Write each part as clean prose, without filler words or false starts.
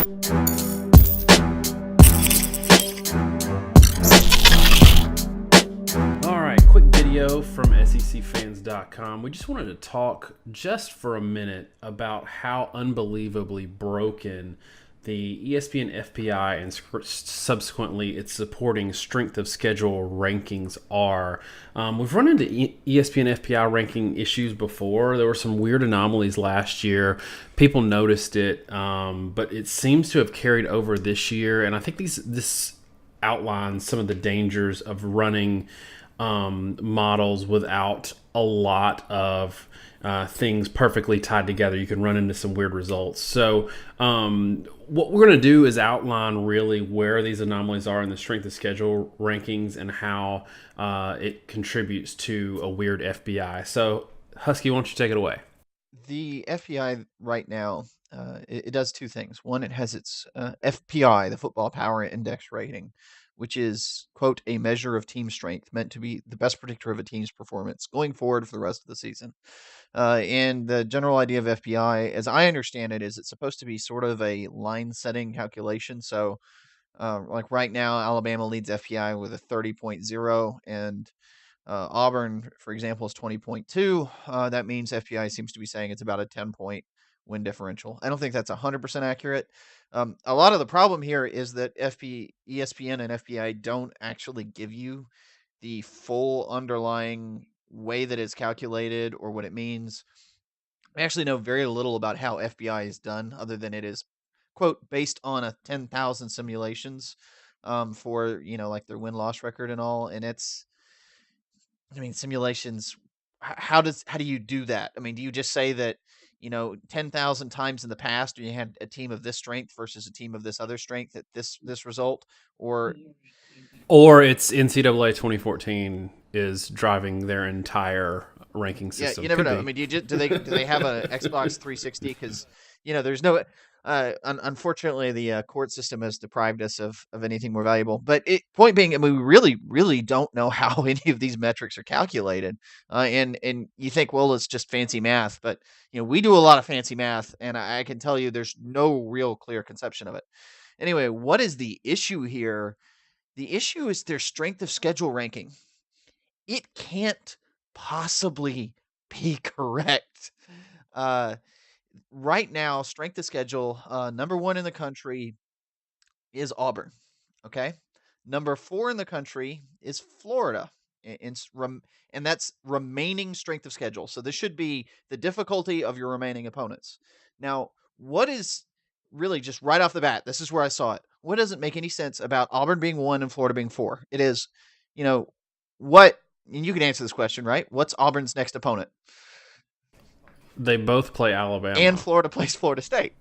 All right, quick video from SECfans.com. We just wanted to talk just for a minute about how unbelievably broken the ESPN FPI and subsequently its supporting strength of schedule rankings are. We've run into ESPN FPI ranking issues before. There were some weird anomalies last year. People noticed it, but it seems to have carried over this year. And I think this outlines some of the dangers of running models without a lot of things perfectly tied together. You can run into some weird results. So what we're going to do is outline really where these anomalies are in the strength of schedule rankings and how it contributes to a weird FBI. So Husky, why don't you take it away? The FPI right now, it does two things. One, it has its FPI, the Football Power Index rating, which is, quote, a measure of team strength meant to be the best predictor of a team's performance going forward for the rest of the season. And the general idea of FPI, as I understand it, is it's supposed to be sort of a line setting calculation. So, like right now, Alabama leads FPI with a 30.0, and Auburn, for example, is 20.2. That means FPI seems to be saying it's about a 10-point win differential. I don't think that's 100% accurate. A lot of the problem here is that ESPN and FPI don't actually give you the full underlying way that it's calculated or what it means. I actually know very little about how FBI is done, other than it is, quote, based on a 10,000 simulations for, like their win loss record and all. And simulations, how do you do that? I mean, do you just say that, 10,000 times in the past you had a team of this strength versus a team of this other strength at this result? Or it's NCAA 2014 is driving their entire ranking Yeah, system. you never Could know. I be. mean, do they have a Xbox 360? Because there's no. Unfortunately, the court system has deprived us of anything more valuable. But point being, I mean, we really don't know how any of these metrics are calculated. And you think, well, it's just fancy math, but we do a lot of fancy math, and I can tell you, there's no real clear conception of it. Anyway, what is the issue here? The issue is their strength of schedule ranking. It can't possibly be correct. Uh, right now, strength of schedule, number one in the country is Auburn. Okay. Number four in the country is Florida. And that's remaining strength of schedule. So this should be the difficulty of your remaining opponents. Now, what is really just right off the bat, this is where I saw it. What doesn't make any sense about Auburn being one and Florida being four? It is, what, and you can answer this question, right? What's Auburn's next opponent? They both play And Alabama. Florida plays Florida State.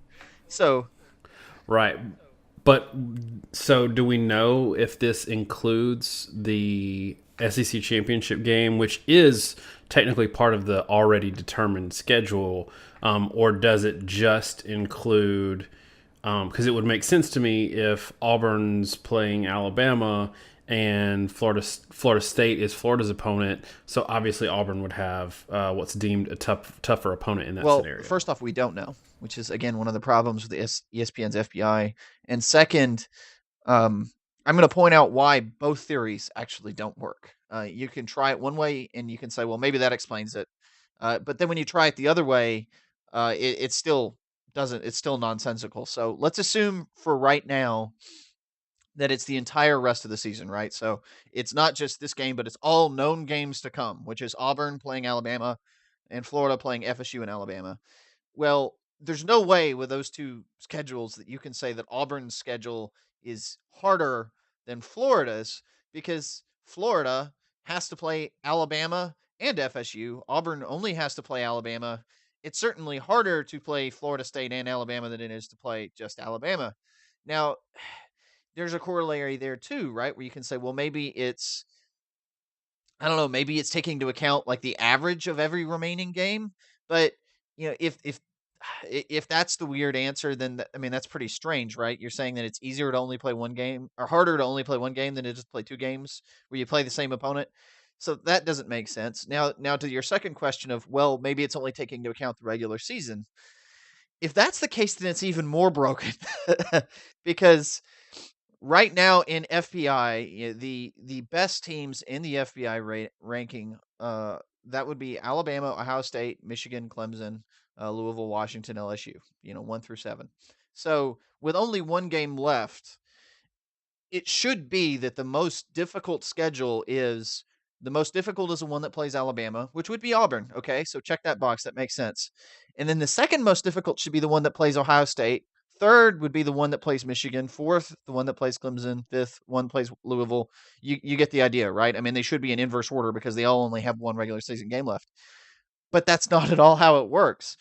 So, Right. But so do we know if this includes the SEC championship game, which is technically part of the already determined schedule, or does it just include? Because it would make sense to me if Auburn's playing Alabama and Florida State is Florida's opponent. So obviously Auburn would have what's deemed a tougher opponent in that well, scenario. first off, we don't know, which is, again, one of the problems with the ESPN's FBI. And second, I'm going to point out why both theories actually don't work. You can try it one way and you can say, well, maybe that explains it. But then when you try it the other way, it still doesn't, it's still nonsensical. So let's assume for right now that it's the entire rest of the season, right? So it's not just this game, but it's all known games to come, which is Auburn playing Alabama and Florida playing FSU and Alabama. Well, there's no way with those two schedules that you can say that Auburn's schedule is harder than Florida's, because Florida has to play Alabama and FSU. Auburn only has to play Alabama. It's certainly harder to play Florida State and Alabama than it is to play just Alabama. Now, there's a corollary there too, right? Where you can say, well, maybe it's, I don't know, maybe it's taking into account like the average of every remaining game. But if that's the weird answer, then I mean, that's pretty strange, right? You're saying that it's easier to only play one game, or harder to only play one game than to just play two games where you play the same opponent. So that doesn't make sense. Now to your second question of, well, maybe it's only taking into account the regular season. If that's the case, then it's even more broken because right now in FPI, the best teams in the FPI ranking, that would be Alabama, Ohio State, Michigan, Clemson, Louisville, Washington, LSU. 1 through 7. So with only one game left, it should be that the most difficult is the one that plays Alabama, which would be Auburn. Okay, so check that box. That makes sense. And then the second most difficult should be the one that plays Ohio State. Third would be the one that plays Michigan. Fourth, the one that plays Clemson. Fifth, one plays Louisville. You get the idea, right? I mean, they should be in inverse order because they all only have one regular season game left. But that's not at all how it works.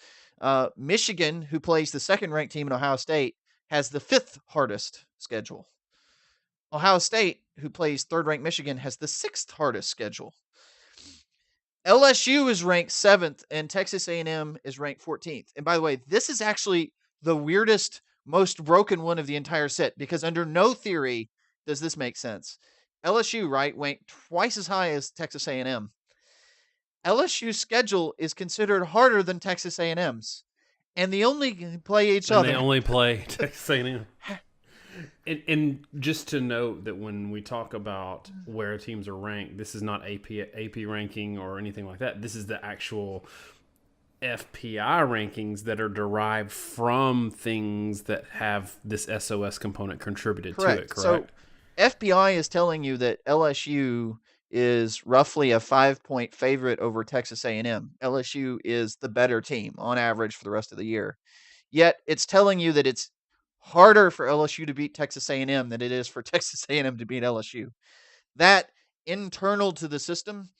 Michigan, who plays the second ranked team in Ohio State, has the fifth hardest schedule. Ohio State, who plays third ranked Michigan, has the sixth hardest schedule. LSU is ranked 7th and Texas A&M is ranked 14th. And by the way, this is actually the weirdest, most broken one of the entire set because under no theory does this make sense. LSU, right, ranked twice as high as Texas A&M. LSU's schedule is considered harder than Texas A&M's, and they only play each And other. they only play Texas A&M. And just to note that when we talk about where teams are ranked, this is not AP ranking or anything like that. This is the actual FPI rankings that are derived from things that have this SOS component contributed to it, correct? So FPI is telling you that LSU is roughly a 5-point favorite over Texas A&M. LSU is the better team on average for the rest of the year. Yet it's telling you that it's harder for LSU to beat Texas A&M than it is for Texas A&M to beat LSU. That internal to the system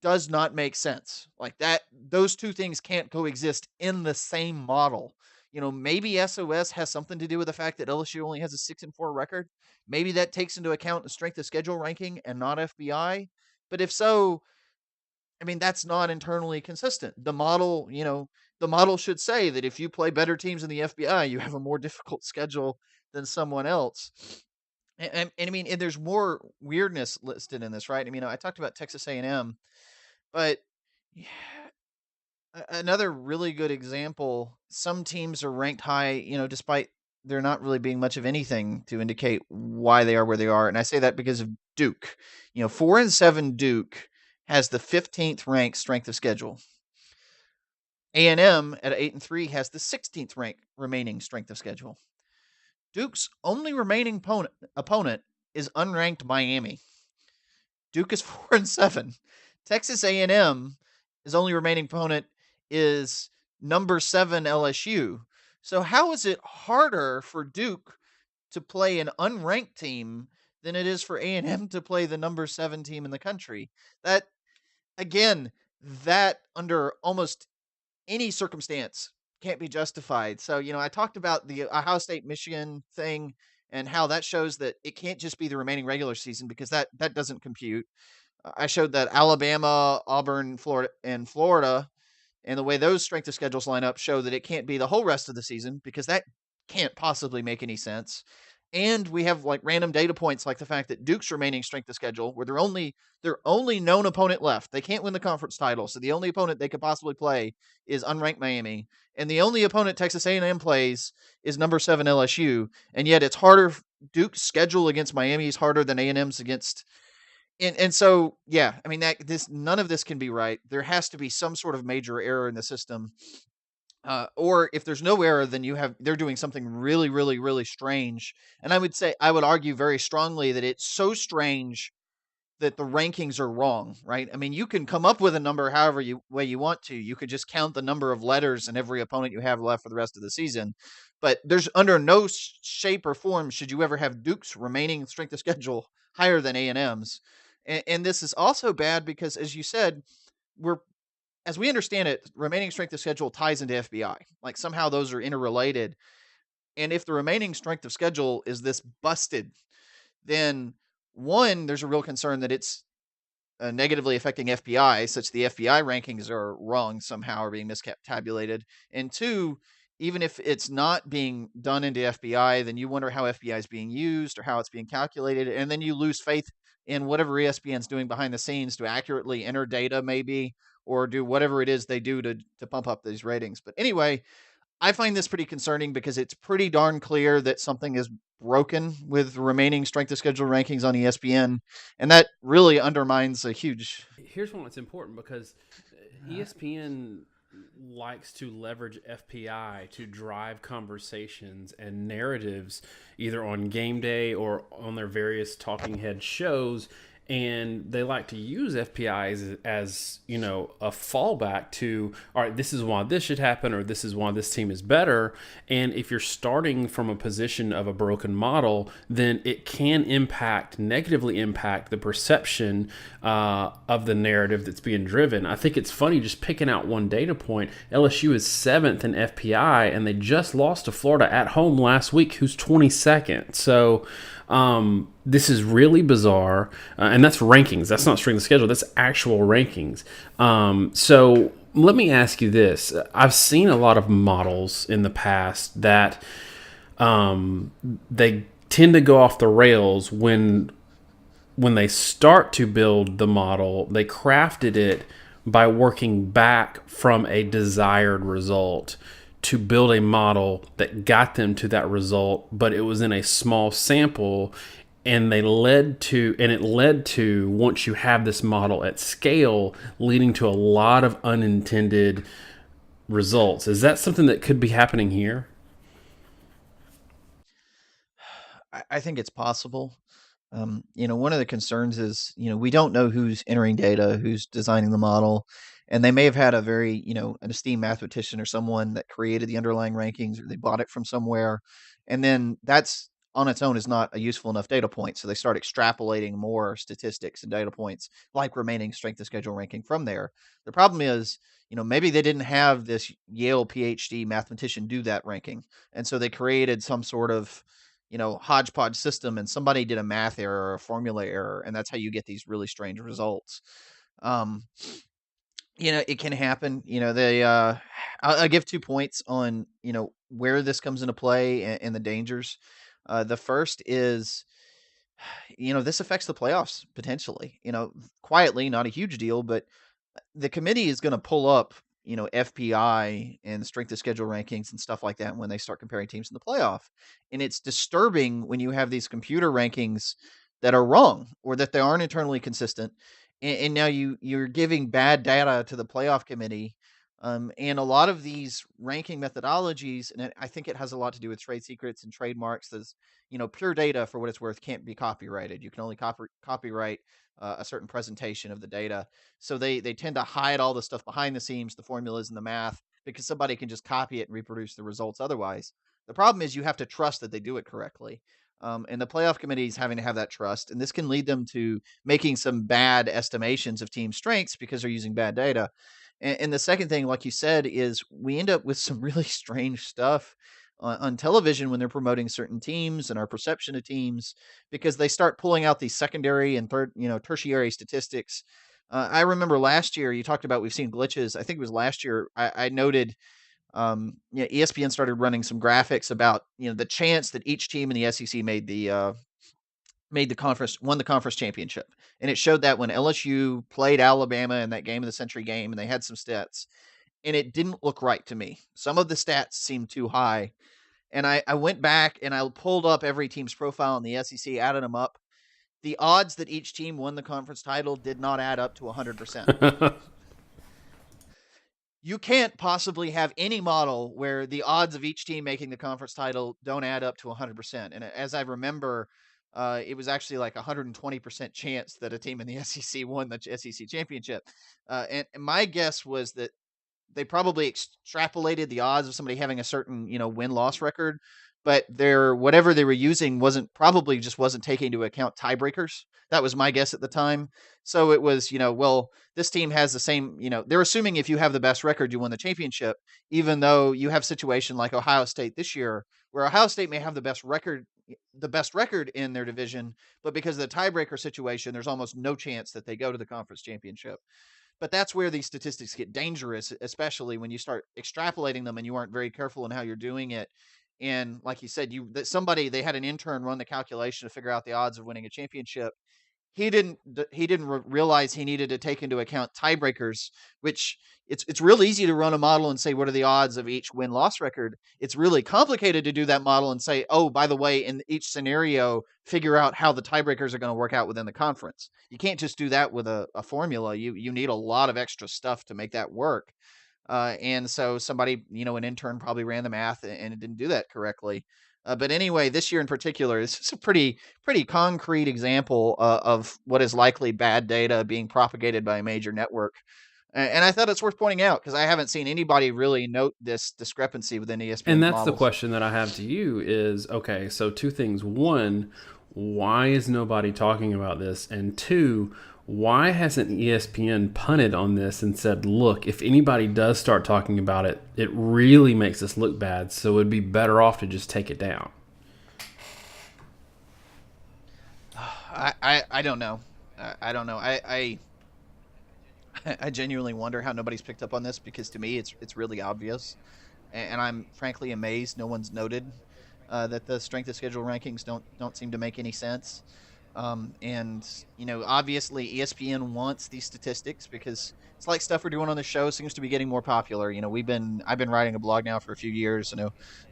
does not make sense. Like that, those two things can't coexist in the same model. Maybe SOS has something to do with the fact that LSU only has a 6-4 record. Maybe that takes into account the strength of schedule ranking and not FBI. But if so, I mean, that's not internally consistent. The model should say that if you play better teams in the FBI, you have a more difficult schedule than someone else. And I mean, and there's more weirdness listed in this, right? I mean, I talked about Texas A&M, but yeah, another really good example, some teams are ranked high, despite there not really being much of anything to indicate why they are where they are. And I say that because of Duke. 4-7 Duke has the 15th ranked strength of schedule. A&M at 8-3 has the 16th ranked remaining strength of schedule. Duke's only remaining opponent is unranked Miami. Duke is 4-7. Texas A&M, his only remaining opponent is number 7 LSU. So how is it harder for Duke to play an unranked team than it is for A&M to play the number 7 team in the country? That under almost any circumstance can't be justified. So, I talked about the Ohio State Michigan thing and how that shows that it can't just be the remaining regular season because that doesn't compute. I showed that Alabama, Auburn, Florida, and the way those strength of schedules line up show that it can't be the whole rest of the season because that can't possibly make any sense. And we have like random data points like the fact that Duke's remaining strength of schedule, where their only known opponent left. They can't win the conference title, so the only opponent they could possibly play is unranked Miami, and the only opponent Texas A&M plays is number 7 LSU. And yet it's harder. Duke's schedule against Miami is harder than A&M's against. And so yeah, I mean none of this can be right. There has to be some sort of major error in the system. Or if there's no error, then they're doing something really, really, really strange. And I would argue very strongly that it's so strange that the rankings are wrong, right? I mean, you can come up with a number however way you want to. You could just count the number of letters in every opponent you have left for the rest of the season. But there's under no shape or form should you ever have Duke's remaining strength of schedule higher than A&M's. And this is also bad because, as you said, as we understand it, remaining strength of schedule ties into FBI. Like somehow those are interrelated. And if the remaining strength of schedule is this busted, then one, there's a real concern that it's negatively affecting FBI, such the FBI rankings are wrong somehow or being mistabulated. And two, even if it's not being done into FBI, then you wonder how FBI is being used or how it's being calculated. And then you lose faith in whatever ESPN's doing behind the scenes to accurately enter data maybe, or do whatever it is they do to pump up these ratings. But anyway, I find this pretty concerning because it's pretty darn clear that something is broken with remaining strength of schedule rankings on ESPN, and that really undermines a huge. Here's why it's important, because ESPN likes to leverage FPI to drive conversations and narratives either on game day or on their various talking head shows, and they like to use FPI as you know, a fallback to, all right, this is why this should happen, or this is why this team is better. And if you're starting from a position of a broken model, then it can negatively impact the perception of the narrative that's being driven. I think it's funny, just picking out one data point. LSU is 7th in FPI, and they just lost to Florida at home last week, who's 22nd. So this is really bizarre, and that's rankings. That's not strength of schedule. That's actual rankings. So let me ask you this: I've seen a lot of models in the past that they tend to go off the rails when they start to build the model. They crafted it by working back from a desired result to build a model that got them to that result, but it was in a small sample, and it led to, once you have this model at scale, leading to a lot of unintended results. Is that something that could be happening here? I think it's possible. One of the concerns is, we don't know who's entering data, who's designing the model, and they may have had a very, an esteemed mathematician or someone that created the underlying rankings, or they bought it from somewhere, and then that's on its own is not a useful enough data point. So they start extrapolating more statistics and data points, like remaining strength of schedule ranking from there. The problem is, maybe they didn't have this Yale PhD mathematician do that ranking, and so they created some sort of hodgepodge system, and somebody did a math error or a formula error, and that's how you get these really strange results. Um, it can happen. I'll give 2 points on, where this comes into play and the dangers. The first is, this affects the playoffs potentially, quietly, not a huge deal, but the committee is going to pull up, FPI and strength of schedule rankings and stuff like that when they start comparing teams in the playoff. And it's disturbing when you have these computer rankings that are wrong or that they aren't internally consistent. And now you're giving bad data to the playoff committee. And a lot of these ranking methodologies, and I think it has a lot to do with trade secrets and trademarks. There's, pure data, for what it's worth, can't be copyrighted. You can only copyright a certain presentation of the data. So they tend to hide all the stuff behind the scenes, the formulas and the math, because somebody can just copy it and reproduce the results otherwise. The problem is you have to trust that they do it correctly. And the playoff committee is having to have that trust, and this can lead them to making some bad estimations of team strengths because they're using bad data. And the second thing, like you said, is we end up with some really strange stuff on television when they're promoting certain teams and our perception of teams, because they start pulling out these secondary and tertiary statistics. I remember last year you talked about we've seen glitches. I think it was last year I noted ESPN started running some graphics about the chance that each team in the SEC made the conference, won the conference championship. And it showed that when LSU played Alabama in that game of the century game, and they had some stats, and it didn't look right to me. Some of the stats seemed too high. And I went back and I pulled up every team's profile in the SEC, added them up. The odds that each team won the conference title did not add up to 100%. You can't possibly have any model where the odds of each team making the conference title don't add up to 100%. And as I remember, it was actually like 120% chance that a team in the SEC won the SEC championship. And my guess was that they probably extrapolated the odds of somebody having a certain, win-loss record, but whatever they were using wasn't taking into account tiebreakers. That was my guess at the time. So it was, well, this team has the same, they're assuming if you have the best record, you won the championship, even though you have a situation like Ohio State this year, where Ohio State may have the best record in their division, but because of the tiebreaker situation, there's almost no chance that they go to the conference championship. But that's where these statistics get dangerous, especially when you start extrapolating them and you aren't very careful in how you're doing it. And like you said, they had an intern run the calculation to figure out the odds of winning a championship. he didn't realize he needed to take into account tiebreakers, which it's real easy to run a model and say what are the odds of each win loss record. It's really complicated to do that model and say, oh, by the way, in each scenario, figure out how the tiebreakers are going to work out within the conference. You can't just do that with a formula. You need a lot of extra stuff to make that work. And so somebody, an intern probably ran the math and it didn't do that correctly. But anyway, this year in particular, this is a pretty concrete example of what is likely bad data being propagated by a major network. And I thought it's worth pointing out because I haven't seen anybody really note this discrepancy within And ESPN's that's the models. question that I have to you is okay, so two things. One, why is nobody talking about this? And two, why hasn't ESPN punted on this and said, look, if anybody does start talking about it, it really makes us look bad. So it'd be better off to just take it down. I don't know. I don't know. I genuinely wonder how nobody's picked up on this because to me it's really obvious, and I'm frankly amazed no one's noted that the strength of schedule rankings don't seem to make any sense. And obviously ESPN wants these statistics because it's like stuff we're doing on the show seems to be getting more popular. I've been writing a blog now for a few years.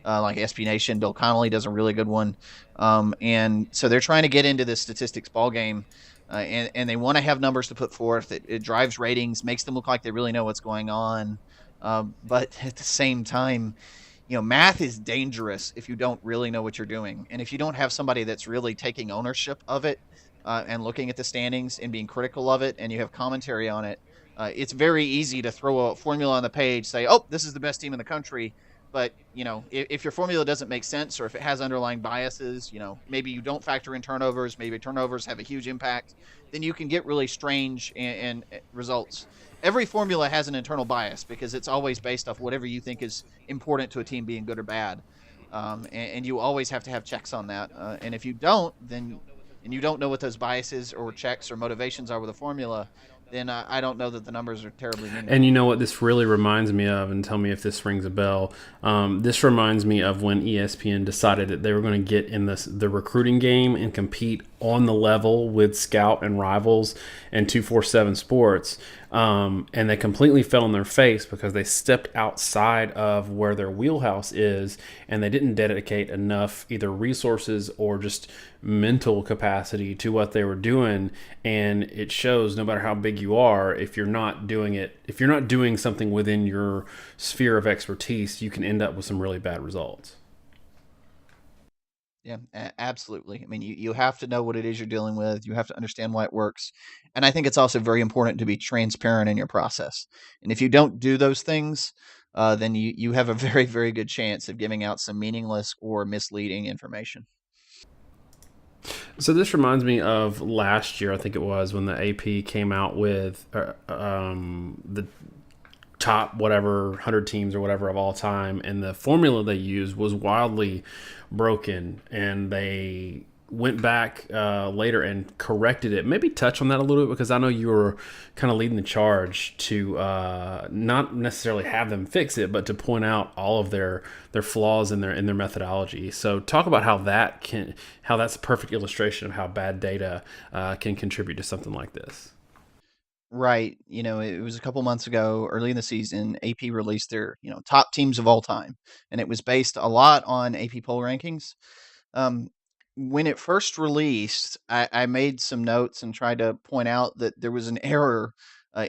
Like SB Nation, Bill Connolly does a really good one, and so they're trying to get into this statistics ball game. And they want to have numbers to put forth. It drives ratings, makes them look like they really know what's going on. But at the same time, math is dangerous if you don't really know what you're doing. And if you don't have somebody that's really taking ownership of it and looking at the standings and being critical of it and you have commentary on it, it's very easy to throw a formula on the page, say, oh, this is the best team in the country. But, if your formula doesn't make sense or if it has underlying biases, maybe you don't factor in turnovers, maybe turnovers have a huge impact, then you can get really strange and results. Every formula has an internal bias because it's always based off whatever you think is important to a team being good or bad. And you always have to have checks on that. And if you don't, and you don't know what those biases or checks or motivations are with a formula, then I don't know that the numbers are terribly And meaningful. you know what this really reminds me of, and tell me if this rings a bell. This reminds me of when ESPN decided that they were going to get in the recruiting game and compete on the level with Scout and Rivals and 247 Sports. And they completely fell on their face because they stepped outside of where their wheelhouse is and they didn't dedicate enough either resources or just mental capacity to what they were doing. And it shows no matter how big you are, if you're not doing something within your sphere of expertise, you can end up with some really bad results. Yeah, absolutely. I mean, you have to know what it is you're dealing with. You have to understand why it works. And I think it's also very important to be transparent in your process. And if you don't do those things, then you have a very, very good chance of giving out some meaningless or misleading information. So this reminds me of last year, I think it was, when the AP came out with the top whatever 100 teams or whatever of all time, and the formula they used was wildly broken, and they went back later and corrected it. Maybe touch on that a little bit because I know you were kind of leading the charge to not necessarily have them fix it, but to point out all of their flaws in their methodology. So talk about how that's a perfect illustration of how bad data can contribute to something like this. Right. It was a couple months ago, early in the season, AP released their, top teams of all time. And it was based a lot on AP poll rankings. Um, when it first released, I made some notes and tried to point out that there was an error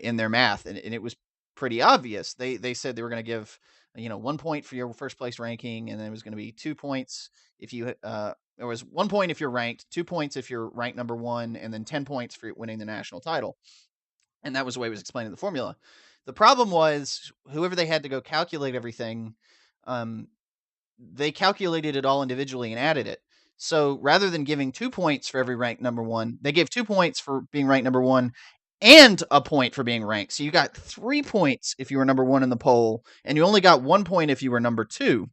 in their math, and it was pretty obvious. They said they were going to give 1 point for your first place ranking, and then it was going to be 2 points if you there was 1 point if you're ranked, 2 points if you're ranked number one, and then 10 points for winning the national title. And that was the way it was explaining the formula. The problem was whoever they had to go calculate everything, um, they calculated it all individually and added it. So rather than giving 2 points for every ranked number one, they gave 2 points for being ranked number one and a point for being ranked. So you got 3 points if you were number one in the poll, and you only got 1 point if you were number two.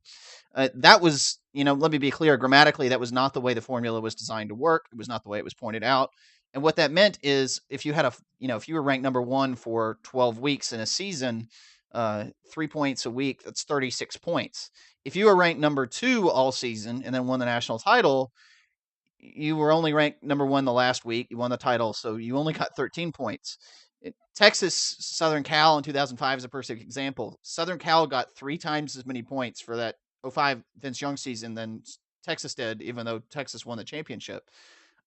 That was, let me be clear, grammatically, that was not the way the formula was designed to work. It was not the way it was pointed out. And what that meant is if you had if you were ranked number one for 12 weeks in a season, 3 points a week, that's 36 points. If you were ranked number two all season and then won the national title, you were only ranked number one the last week. You won the title, so you only got 13 points. Texas Southern Cal in 2005 is a perfect example. Southern Cal got 3 times as many points for that '05 Vince Young season than Texas did, even though Texas won the championship.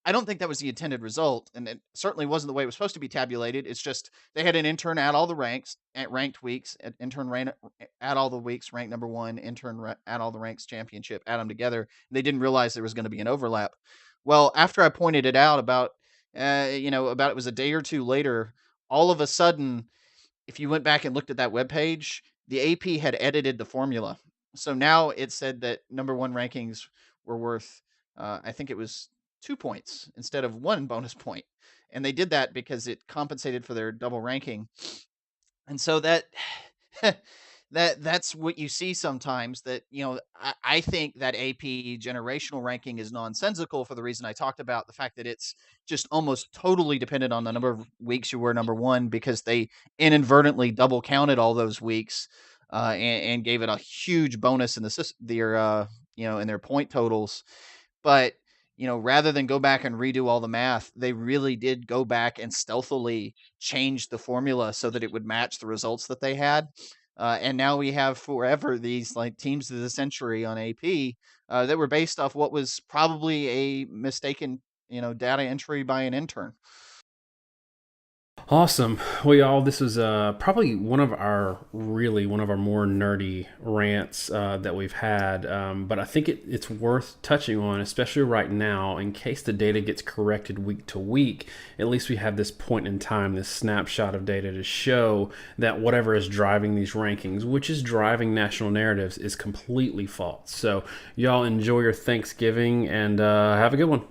I don't think that was the intended result, and it certainly wasn't the way it was supposed to be tabulated. It's just they had an intern add all the ranks at ranked weeks, intern add all the weeks, ranked number one, intern add all the ranks, championship, add them together. And they didn't realize there was going to be an overlap. Well, after I pointed it out about it was a day or two later, all of a sudden, if you went back and looked at that webpage, the AP had edited the formula. So now it said that number one rankings were worth, I think it was 2 points instead of one bonus point. And they did that because it compensated for their double ranking. And so that's what you see sometimes, that I think that AP generational ranking is nonsensical for the reason I talked about, the fact that it's just almost totally dependent on the number of weeks you were number one, because they inadvertently double counted all those weeks, and gave it a huge bonus in in their point totals. But rather than go back and redo all the math, they really did go back and stealthily change the formula so that it would match the results that they had. And now we have forever these like teams of the century on AP that were based off what was probably a mistaken, data entry by an intern. Awesome. Well, y'all, this was probably one of our more nerdy rants that we've had. But I think it's worth touching on, especially right now, in case the data gets corrected week to week. At least we have this point in time, this snapshot of data to show that whatever is driving these rankings, which is driving national narratives, is completely false. So y'all enjoy your Thanksgiving and have a good one.